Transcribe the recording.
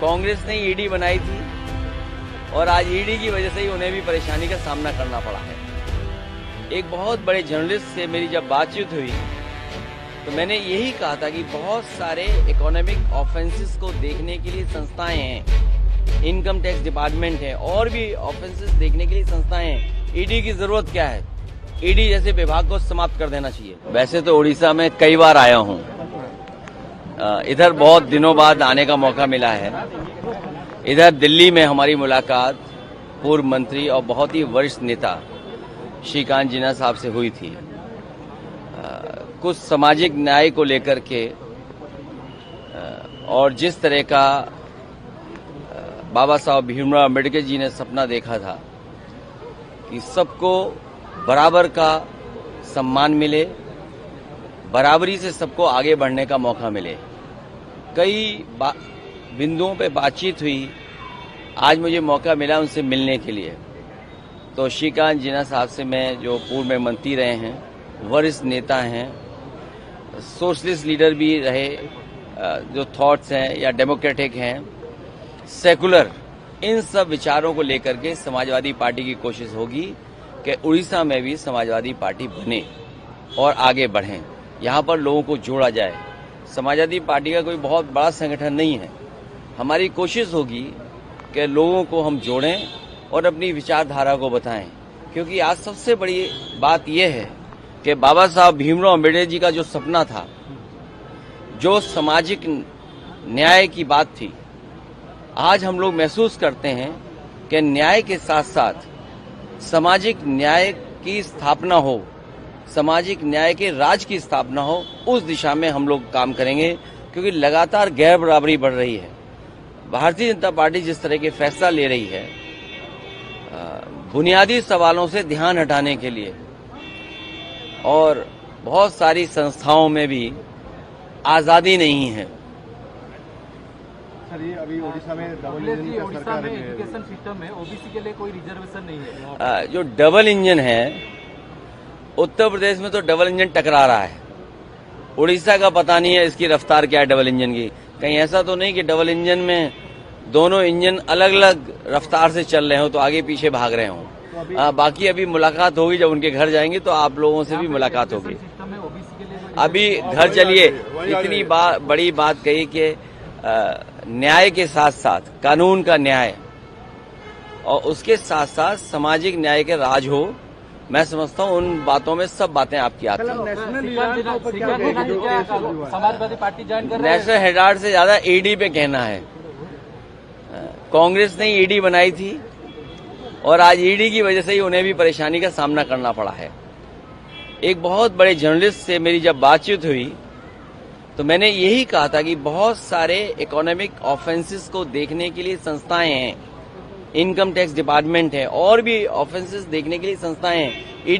कांग्रेस ने ईडी बनाई थी और आज ईडी की वजह से ही उन्हें भी परेशानी का सामना करना पड़ा है। एक बहुत बड़े जर्नलिस्ट से मेरी जब बातचीत हुई तो मैंने यही कहा था कि बहुत सारे इकोनॉमिक ऑफेंसेस को देखने के लिए संस्थाएं हैं, इनकम टैक्स डिपार्टमेंट है और भी ऑफेंसेस देखने के लिए संस्थाएं हैं। ईडी की जरूरत क्या है? ईडी जैसे विभाग को समाप्त कर देना चाहिए। वैसे तो उड़ीसा में कई बार आया हूं, इधर बहुत दिनों बाद आने का मौका मिला है। इधर दिल्ली में हमारी मुलाकात पूर्व मंत्री और बहुत ही वरिष्ठ नेता श्रीकांत जिन्ना साहब से हुई थी। कुछ सामाजिक न्याय को लेकर के और जिस तरह का बाबा साहब भीमराव अम्बेडकर जी ने सपना देखा था कि सबको बराबर का सम्मान मिले, बराबरी से सबको आगे बढ़ने का मौका मिले। कई बिंदुओं पे बातचीत हुई। आज मुझे मौका मिला उनसे मिलने के लिए। तो श्रीकांत जिन्ना साहब से मैं, जो पूर्व में मंत्री रहे हैं, वरिष्ठ नेता हैं, सोशलिस्ट लीडर भी रहे, जो थॉट्स हैं या डेमोक्रेटिक हैं, सेकुलर, इन सब विचारों को लेकर के समाजवादी पार्टी की कोशिश होगी कि उड़ीसा में भी समाजवादी पार्टी बने और आगे बढ़ें, यहाँ पर लोगों को जोड़ा जाए। समाजवादी पार्टी का कोई बहुत बड़ा संगठन नहीं है। हमारी कोशिश होगी कि लोगों को हम जोड़ें और अपनी विचारधारा को बताएं, क्योंकि आज सबसे बड़ी बात यह है कि बाबा साहब भीमराव अम्बेडकर जी का जो सपना था, जो सामाजिक न्याय की बात थी, आज हम लोग महसूस करते हैं कि न्याय के साथ साथ सामाजिक न्याय की स्थापना हो, सामाजिक न्याय के राज की स्थापना हो, उस दिशा में हम लोग काम करेंगे। क्योंकि लगातार गैर बराबरी बढ़ रही है। भारतीय जनता पार्टी जिस तरह के फैसला ले रही है, बुनियादी सवालों से ध्यान हटाने के लिए, और बहुत सारी संस्थाओं में भी आजादी नहीं है। सर, ये अभी उड़ीसा में डबल इंजन का सरकार है, एजुकेशन सिस्टम में ओबीसी के लिए कोई रिजर्वेशन नहीं है। जो डबल इंजन है, उत्तर प्रदेश में तो डबल इंजन टकरा रहा है। उड़ीसा का पता नहीं है इसकी रफ्तार क्या है डबल इंजन की। कहीं ऐसा तो नहीं कि डबल इंजन में दोनों इंजन अलग अलग रफ्तार से चल रहे हो तो आगे पीछे भाग रहे हों। बाकी अभी मुलाकात होगी, जब उनके घर जाएंगे तो आप लोगों से भी मुलाकात होगी। अभी घर चलिए, इतनी बड़ी बात कही कि न्याय के साथ साथ कानून का न्याय और उसके साथ साथ सामाजिक न्याय के राज हो। मैं समझता हूँ उन बातों में सब बातें आपकी आती हैं। समाजवादी पार्टी ज्वाइन कर रहे हैं। नेशनल हेराल्ड से ज्यादा ईडी पे कहना है। कांग्रेस ने ईडी बनाई थी और आज ईडी की वजह से ही उन्हें भी परेशानी का सामना करना पड़ा है। एक बहुत बड़े जर्नलिस्ट से मेरी जब बातचीत हुई तो मैंने यही कहा था कि बहुत सारे इकोनॉमिक ऑफेंसेस को देखने के लिए संस्थाएं हैं, इनकम टैक्स डिपार्टमेंट है और भी ऑफेंसेस देखने के लिए संस्थाएं हैं। ईडी